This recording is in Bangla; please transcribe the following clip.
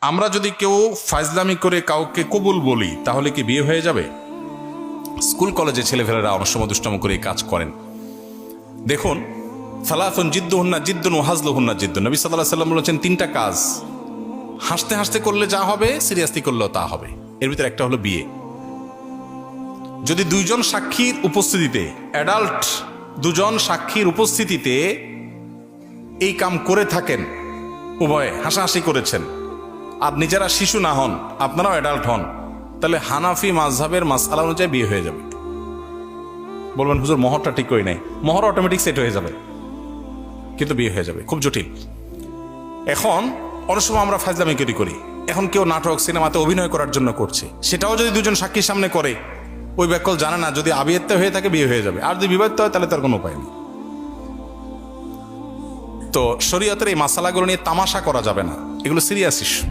আমরা যদি কেউ ফাজলামি করে কাউকে কবুল বলি তাহলে কি বিয়ে হয়ে যাবে? স্কুল কলেজে ছেলেফেলেরা অনেক সময় দুষ্টাম করে এই কাজ করেন। দেখুন, সালাতুন জিদ্দুহুন্না জিদ্দুন ওয়া হাজলুহুন্না জিদ্দুন। নবী সাল্লাল্লাহু আলাইহি ওয়াসাল্লাম বলেছেন তিনটা কাজ হাসতে হাসতে করলে যা হবে সিরিয়াসলি করলেও তা হবে। এর ভিতরে একটা হলো বিয়ে। যদি দুইজন সাক্ষীর উপস্থিতিতে, অ্যাডাল্ট দুজন সাক্ষীর উপস্থিতিতে এই কাম করে থাকেন, উভয়ে হাসাহাসি করেছেন, আর নিজেরা শিশু না হন, আপনারাও অ্যাডাল্ট হন, তাহলে হানাফি মাযহাবের মাসআলা অনুযায়ী বিয়ে হয়ে যাবে। বলবেন হুজুর মোহরটা ঠিক করি নাই। মোহর অটোমেটিক সেট হয়ে যাবে, কিন্তু বিয়ে হয়ে যাবে। খুব জটিল। এখন অনেক সময় আমরা ফাজলামি করি। এখন কেউ নাটক সিনেমাতে অভিনয় করার জন্য করছে, সেটাও যদি দুজন সাক্ষীর সামনে করে, ওই ব্যাকল জানে না, যদি আবিয়াত্তে হয়ে থাকে বিয়ে হয়ে যাবে, আর যদি বিবাহিত হয় তাহলে তার কোনো উপায় নেই। তো শরীয়তের এই মাসালাগুলো নিয়ে তামাশা করা যাবে না, এগুলো সিরিয়াস ইস্যু।